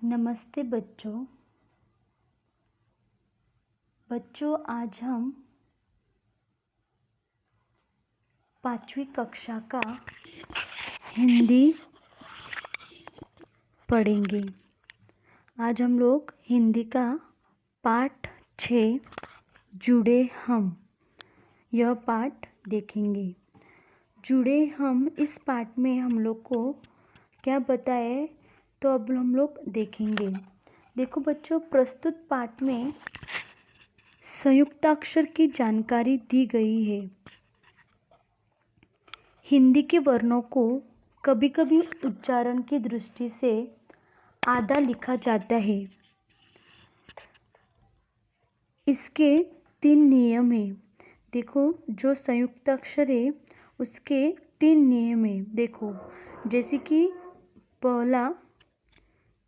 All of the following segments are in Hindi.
नमस्ते बच्चों। आज हम 5वीं कक्षा का हिंदी पढ़ेंगे। आज हम लोग हिंदी का पाठ 6 जुड़े हम यह पाठ देखेंगे। जुड़े हम इस पाठ में हम लोग को क्या बताए तो अब हम लोग देखेंगे। देखो बच्चों, प्रस्तुत पाठ में संयुक्ताक्षर की जानकारी दी गई है। हिंदी के वर्णों को कभी कभी उच्चारण की दृष्टि से आधा लिखा जाता है। इसके 3 नियम हैं। देखो, जो संयुक्ताक्षर है उसके 3 नियम हैं। देखो, जैसे कि पहला,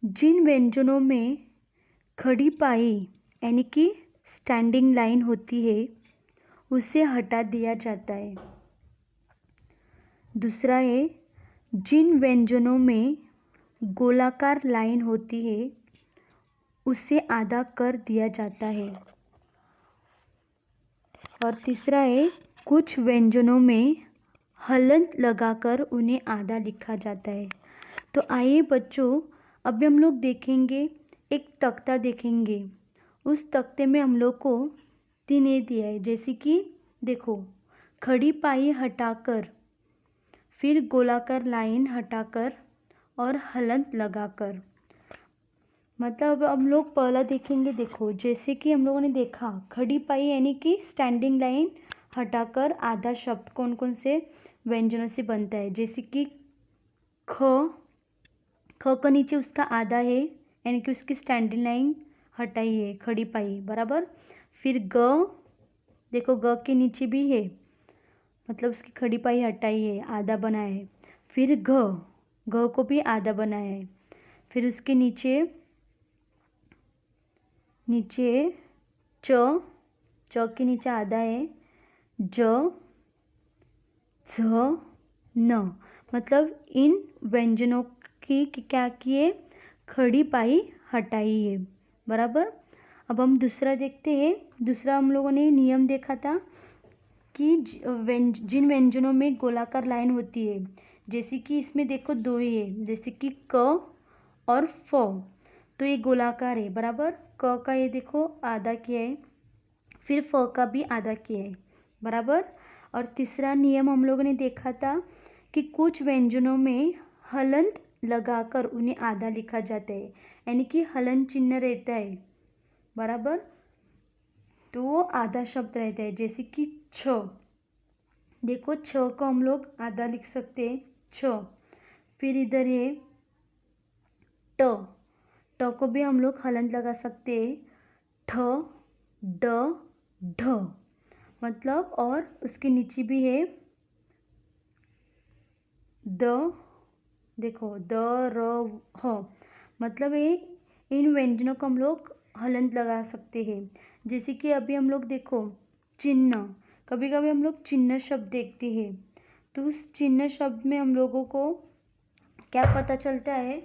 जिन व्यंजनों में खड़ी पाई यानी कि स्टैंडिंग लाइन होती है उसे हटा दिया जाता है। दूसरा है, जिन व्यंजनों में गोलाकार लाइन होती है उसे आधा कर दिया जाता है। और तीसरा है, कुछ व्यंजनों में हलंत लगाकर उन्हें आधा लिखा जाता है। तो आइए बच्चों, अभी हम लोग देखेंगे, एक तख्ता देखेंगे। उस तख्ते में हम लोग को 3 ए दिया है। जैसे कि देखो, खड़ी पाई हटाकर, फिर गोलाकार लाइन हटाकर और हलंत लगाकर। मतलब हम लोग पहला देखेंगे। देखो, जैसे कि हम लोगों ने देखा, खड़ी पाई यानी कि स्टैंडिंग लाइन हटाकर आधा शब्द कौन कौन से व्यंजनों से बनता है। जैसे कि ख का नीचे उसका आधा है यानी कि उसकी स्टैंडिंग लाइन हटाई है, खड़ी पाई बराबर। फिर ग, देखो ग के नीचे भी है, मतलब उसकी खड़ी पाई हटाई है, आधा बनाया है। फिर घ को भी आधा बनाया है। फिर उसके नीचे च के नीचे आधा है, ज, झ, न। मतलब इन व्यंजनों की क्या किए, खड़ी पाई हटाई है बराबर। अब हम दूसरा देखते हैं। दूसरा हम लोगों ने नियम देखा था कि जिन व्यंजनों में गोलाकार लाइन होती है, जैसे कि इसमें देखो 2 ही है, जैसे कि क और फ, तो ये गोलाकार है बराबर। क का ये देखो आधा किया है, फिर फ का भी आधा किया है बराबर। और तीसरा नियम हम लोगों ने देखा था कि कुछ व्यंजनों में हलंत लगाकर उन्हें आधा लिखा जाता है, यानी कि हलन चिन्ह रहता है बराबर, तो वो आधा शब्द रहता है। जैसे कि छ, देखो छ को हम लोग आधा लिख सकते हैं, छ। फिर इधर है ट को भी हम लोग हलंत लगा सकते हैं, ठ, ड, ढ। मतलब और उसके नीचे भी है द, देखो द, र, ह। मतलब ये इन व्यंजनों को हम लोग हलंत लगा सकते हैं। जैसे कि अभी हम लोग देखो चिन्ह, कभी कभी हम लोग चिन्ह शब्द देखते हैं, तो उस चिन्ह शब्द में हम लोगों को क्या पता चलता है।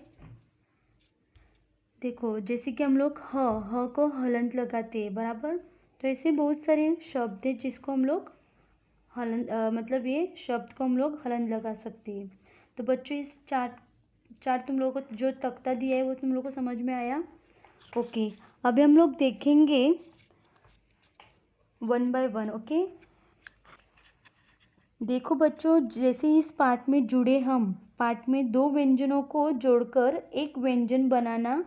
देखो, जैसे कि हम लोग ह को हलंत लगाते हैं बराबर। तो ऐसे बहुत सारे शब्द हैं जिसको हम लोग हलंत मतलब ये शब्द को हम लोग हलंत लगा सकते हैं। तो बच्चों, इस चार्ट तुम लोगों को जो तख्ता दिया है वो तुम लोगों को समझ में आया? ओके, अभी हम लोग देखेंगे 1 बाय 1। ओके, देखो बच्चों, जैसे इस पाठ में जुड़े हम पाठ में 2 व्यंजनों को जोड़कर एक व्यंजन बनाना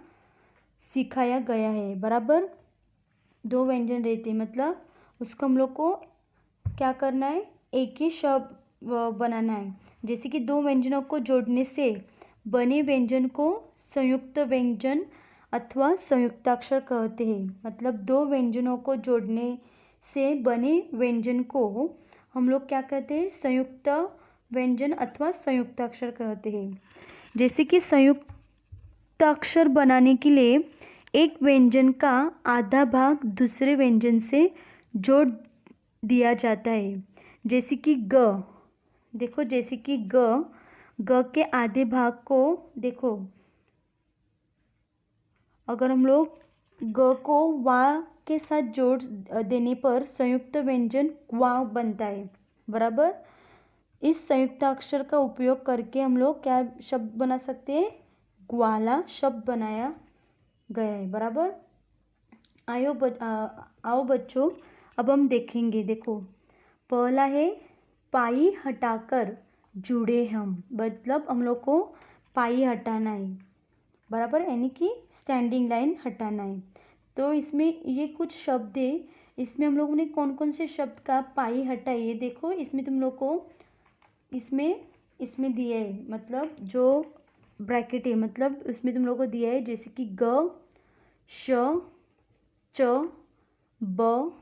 सिखाया गया है बराबर। 2 व्यंजन रहते हैं, मतलब उसको हम लोग को क्या करना है, एक ही शब्द बनाना है। जैसे कि 2 व्यंजनों को जोड़ने से बने व्यंजन को संयुक्त व्यंजन अथवा संयुक्ताक्षर कहते हैं। मतलब 2 व्यंजनों को जोड़ने से बने व्यंजन को हम लोग क्या कहते हैं, संयुक्त व्यंजन अथवा संयुक्ताक्षर कहते हैं। जैसे कि संयुक्ताक्षर बनाने के लिए एक व्यंजन का आधा भाग दूसरे व्यंजन से जोड़ दिया जाता है। जैसे कि ग, देखो जैसे कि ग के आधे भाग को देखो अगर हम लोग ग को वा के साथ जोड़ देने पर संयुक्त व्यंजन क्वा बनता है, बराबर। इस संयुक्त अक्षर का उपयोग करके हम लोग क्या शब्द बना सकते हैं, ग्वाला शब्द बनाया गया है, बराबर। आओ बच्चों, अब हम देखेंगे। देखो, पहला है पाई हटाकर जुड़े हम, मतलब हम लोग को पाई हटाना है, बराबर, यानी कि स्टैंडिंग लाइन हटाना है। तो इसमें ये कुछ शब्द है, इसमें हम लोगों ने कौन कौन से शब्द का पाई हटाई है, देखो इसमें तुम लोग को इसमें दिया है, मतलब जो ब्रैकेट है, मतलब उसमें तुम लोग को दिया है, जैसे कि ग, श, च, ब,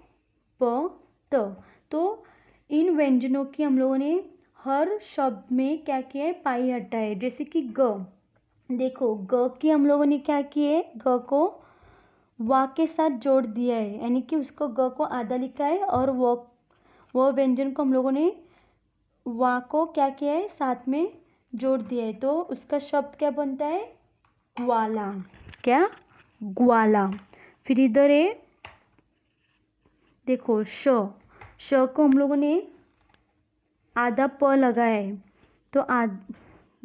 प, त। तो इन व्यंजनों की हम लोगों ने हर शब्द में क्या किया है, पाई हटा है। जैसे कि ग, देखो ग की हम लोगों ने क्या किया है, ग को वा के साथ जोड़ दिया है, यानी कि उसको ग को आधा लिखा है और वो व्यंजन को हम लोगों ने वा को क्या किया है, साथ में जोड़ दिया है। तो उसका शब्द क्या बनता है, ग्वाला। क्या, ग्वाला। फिर इधर है, देखो श को हम लोगों ने आधा प लगाया है, तो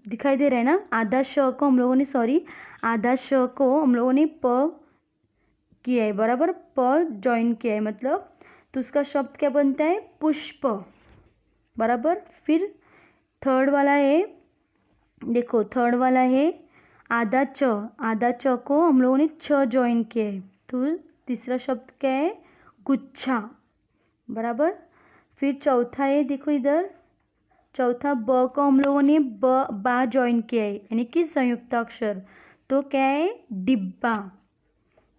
दिखाई दे रहा है ना, आधा श को हम लोगों ने आधा श को हम लोगों ने प किया है, बराबर, प जॉइन किया है, मतलब तो उसका शब्द क्या बनता है, पुष्प, बराबर। फिर थर्ड वाला है, देखो थर्ड वाला है आधा च को हम लोगों ने छ जॉइन किया है, तो तीसरा शब्द क्या है, गुच्छा, बराबर। फिर चौथा है, देखो इधर चौथा ब को हम लोगों ने बा जॉइन किया है, यानी कि संयुक्त अक्षर, तो क्या है, डिब्बा,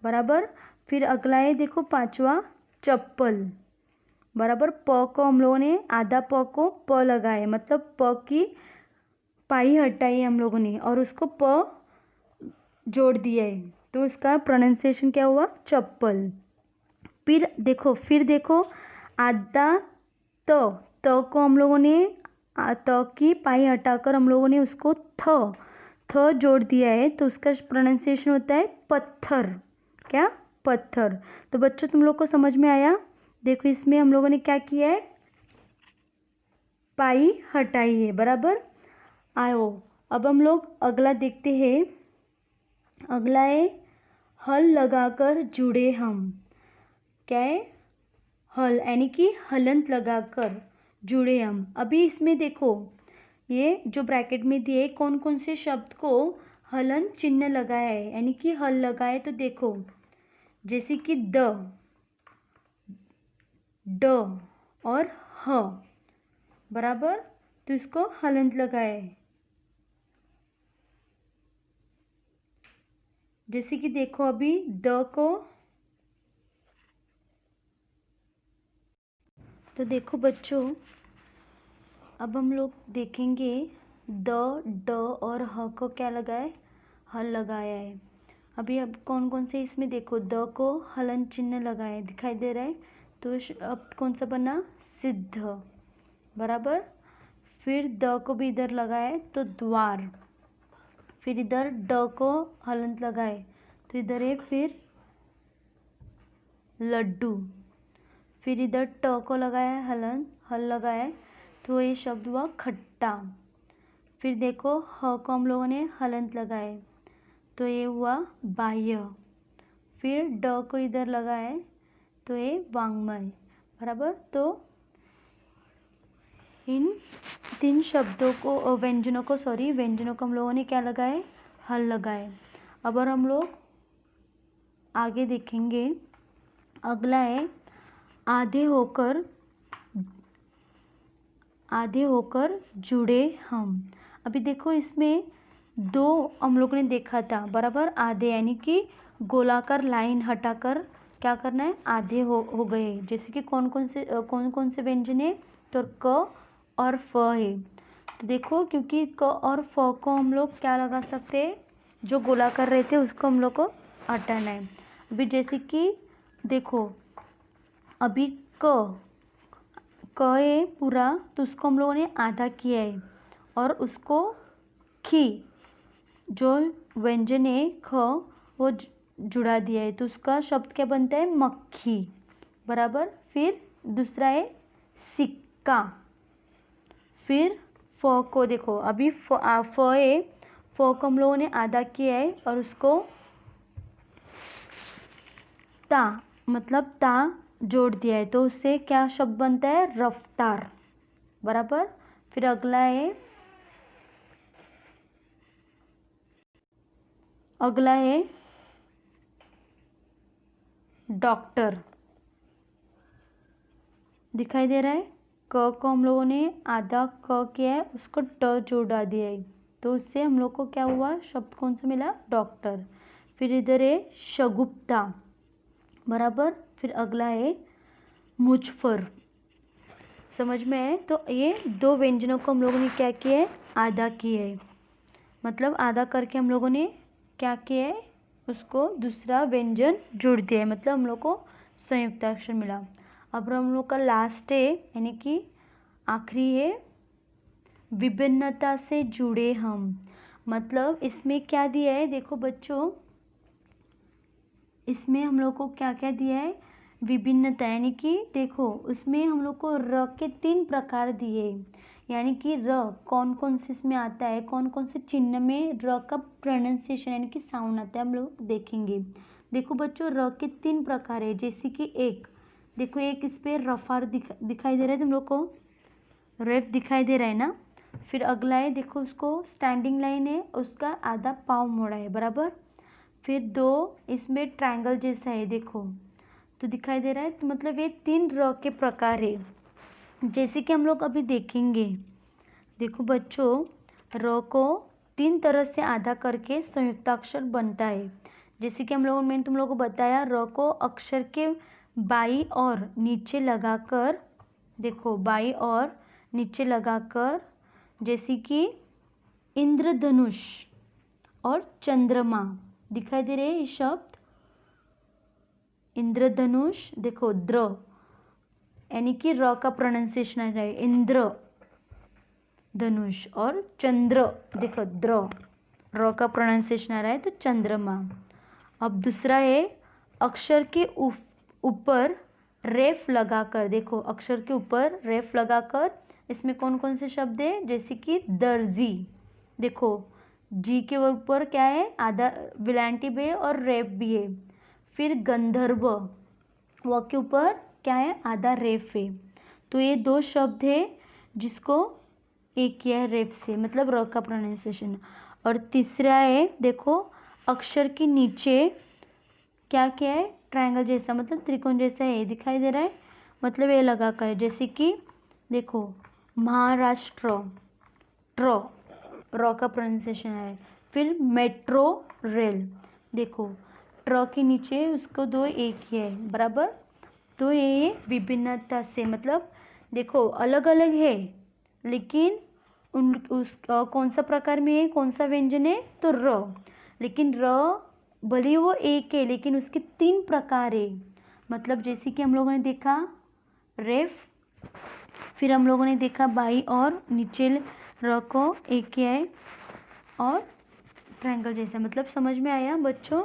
बराबर। फिर अगला है, देखो पांचवा, चप्पल, बराबर। प को हम लोगों ने आधा प को प लगाए, मतलब प की पाई हटाई हम लोगों ने और उसको प जोड़ दिया है, तो उसका प्रोनाउंसिएशन क्या हुआ, चप्पल। फिर देखो आधा त को हम लोगों ने त की पाई हटाकर हम लोगों ने उसको थ जोड़ दिया है, तो उसका प्रोनाउंसिएशन होता है पत्थर। क्या, पत्थर। तो बच्चों तुम लोग को समझ में आया। देखो इसमें हम लोगों ने क्या किया है, पाई हटाई है, बराबर। आओ अब हम लोग अगला देखते हैं। अगला है हल लगाकर जुड़े हम। क्या है, हल, यानी कि हलंत लगाकर जुड़े हम। अभी इसमें देखो ये जो ब्रैकेट में दिए कौन कौन से शब्द को हलन चिन्ह लगाया है, यानी कि हल लगाए, तो देखो जैसे कि ड और ह, बराबर, तो इसको हलंत लगाया है। जैसे कि देखो अभी द को, तो देखो बच्चों अब हम लोग देखेंगे ड और ह को क्या लगाए, हल लगाया है। अभी अब कौन कौन से इसमें देखो, द को हलन चिन्ह लगाए दिखाई दे रहा है, तो अब कौन सा बना, सिद्ध, बराबर। फिर द को भी इधर लगाए तो द्वार। फिर इधर ड को हलंत लगाए तो इधर है फिर लड्डू। फिर इधर ट को लगाया हल लगाया तो ये शब्द हुआ खट्टा। फिर देखो ह को हम लोगों ने हलंत लगाए तो ये हुआ बाह्य। फिर ड को इधर लगाए तो ये वांग्मय, बराबर। तो इन तीन शब्दों को व्यंजनों को हम लोगों ने क्या लगाए, हल लगाए। अब और हम लोग आगे देखेंगे। अगला है आधे होकर जुड़े हम। अभी देखो इसमें दो हम लोगों ने देखा था, बराबर, आधे यानी कि गोलाकार लाइन हटाकर क्या करना है, आधे हो गए। जैसे कि कौन कौन से व्यंजन है, तो क और फ है। तो देखो क्योंकि क और फ को हम लोग क्या लगा सकते हैं, जो गोलाकार रहते हैं उसको हम लोग को हटाना है। अभी जैसे कि देखो अभी क है पूरा, तो उसको हम लोगों ने आधा किया है और उसको खी जो व्यंजन है ख वो जुड़ा दिया है तो उसका शब्द क्या बनता है, मक्खी, बराबर। फिर दूसरा है सिक्का। फिर फ को देखो, अभी फ है, फ को हम लोगों ने आधा किया है और उसको ता मतलब ता जोड़ दिया है तो उससे क्या शब्द बनता है, रफ्तार, बराबर। फिर अगला है डॉक्टर। दिखाई दे रहा है, क को हम लोगों ने आधा क किया है, उसको ट जोड़ा दिया है तो उससे हम लोग को क्या हुआ, शब्द कौन सा मिला, डॉक्टर। फिर इधर है शगुप्ता, बराबर। फिर अगला है मुजफ्फर। समझ में है, तो ये दो व्यंजनों को हम लोगों ने क्या किया है, आधा किया है, मतलब आधा करके हम लोगों ने क्या किया है, उसको दूसरा व्यंजन जोड़ दिया है, मतलब हम लोग को संयुक्त अक्षर मिला। अब हम लोग का लास्ट है, यानी कि आखिरी है विभिन्नता से जुड़े हम। मतलब इसमें क्या दिया है, देखो बच्चों, इसमें हम लोग को क्या क्या दिया है, विभिन्नता, यानी कि देखो उसमें हम लोग को र के 3 प्रकार दिए, यानी कि र कौन कौन से इसमें आता है, कौन कौन से चिन्ह में र का प्रोनाउंसिएशन यानी कि साउंड आता है, हम लोग देखेंगे। देखो बच्चों, र के 3 प्रकार है, जैसे कि एक देखो, एक इस पे रफार दिखाई दे रहा है तुम लोग को, रेफ दिखाई दे रहा है ना। फिर अगला है, देखो उसको स्टैंडिंग लाइन है, उसका आधा पाँव मोड़ा है, बराबर। फिर 2 इसमें ट्रायंगल जैसा है, देखो तो दिखाई दे रहा है, तो मतलब ये 3 र के प्रकार है, जैसे कि हम लोग अभी देखेंगे। देखो बच्चों, र को 3 तरह से आधा करके संयुक्ताक्षर बनता है, जैसे कि हम लोगों मैंने तुम लोगों को बताया, र को अक्षर के बाई और नीचे लगाकर, देखो बाई और नीचे लगाकर, जैसे कि इंद्रधनुष और चंद्रमा, दिखाई दे रहे हैं ये शब्द, इंद्रधनुष, देखो द्र यानी कि र का प्रोनाउंसिएशन है इंद्र धनुष, और चंद्र, देखो द्र, र का प्रोनाउंसिएशन आ रहा है तो चंद्रमा। अब दूसरा है अक्षर के ऊपर रेफ लगाकर, देखो अक्षर के ऊपर रेफ लगाकर, इसमें कौन कौन से शब्द है, जैसे कि दर्जी, देखो जी के ऊपर क्या है, आधा विलांटी भी है और रेफ भी है। फिर गंधर्व, व के ऊपर क्या है, आधा रेफ है। तो ये 2 शब्द है जिसको एक किया है रेफ से, मतलब र का प्रोनाउंसिएशन। और तीसरा है, देखो अक्षर के नीचे क्या क्या है, ट्रायंगल जैसा, मतलब त्रिकोण जैसा है, दिखाई दे रहा है, मतलब ये लगा कर, जैसे कि देखो महाराष्ट्र, ट्र, र का प्रोनाउंसिएशन है। फिर मेट्रो रेल, देखो ट्र के नीचे उसको 2 एक ही है, बराबर। तो ये विभिन्नता से, मतलब देखो अलग अलग है, लेकिन कौन सा प्रकार में है, कौन सा व्यंजन है, तो र, लेकिन र भले वो एक है लेकिन उसके 3 प्रकार है, मतलब जैसे कि हम लोगों ने देखा रेफ, फिर हम लोगों ने देखा बाई और नीचे र को एक किया है, और ट्रायंगल जैसा, मतलब समझ में आया बच्चों।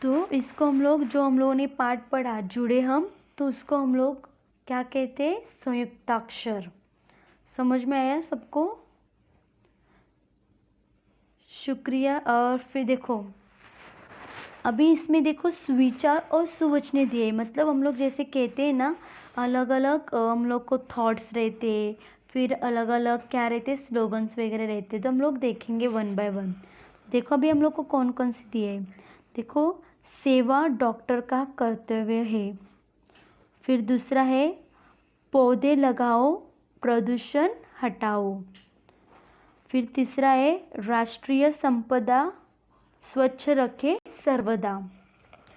तो इसको हम लोग, जो हम लोगों ने पाठ पढ़ा जुड़े हम, तो उसको हम लोग क्या कहते हैं, संयुक्ताक्षर। समझ में आया सबको, शुक्रिया। और फिर देखो अभी इसमें देखो सुविचार और सुवचने दिए, मतलब हम लोग जैसे कहते हैं ना, अलग अलग हम लोग को थॉट्स रहते, फिर अलग अलग क्या रहते, स्लोगन्स वगैरह रहते, तो हम लोग देखेंगे 1 बाय 1। देखो अभी हम लोग को कौन कौन से दिए, देखो सेवा डॉक्टर का कर्तव्य है। फिर दूसरा है पौधे लगाओ प्रदूषण हटाओ। फिर तीसरा है राष्ट्रीय संपदा स्वच्छ रखे सर्वदा,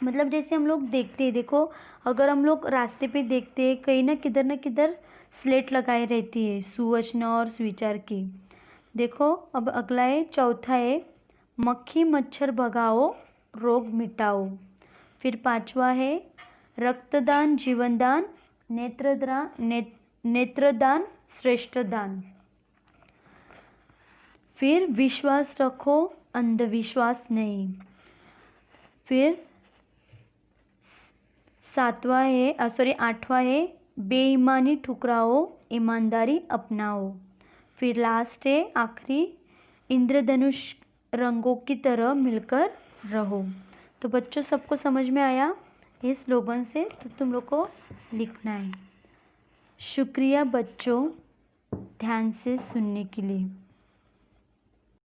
मतलब जैसे हम लोग देखते हैं, देखो अगर हम लोग रास्ते पे देखते हैं, कहीं ना किधर स्लेट लगाई रहती है सुवचन और सुविचार की। देखो अब अगला है, चौथा है मक्खी मच्छर भगाओ रोग मिटाओ। फिर 5वां है रक्तदान जीवनदान, नेत्रदान श्रेष्ठ दान। फिर विश्वास रखो अंधविश्वास नहीं। फिर आठवां है बेईमानी ठुकराओ ईमानदारी अपनाओ। फिर लास्ट है आखिरी, इंद्रधनुष रंगों की तरह मिलकर रहो। तो बच्चों सबको समझ में आया ये स्लोगन से? तो तुम लोग को लिखना है। शुक्रिया बच्चों ध्यान से सुनने के लिए।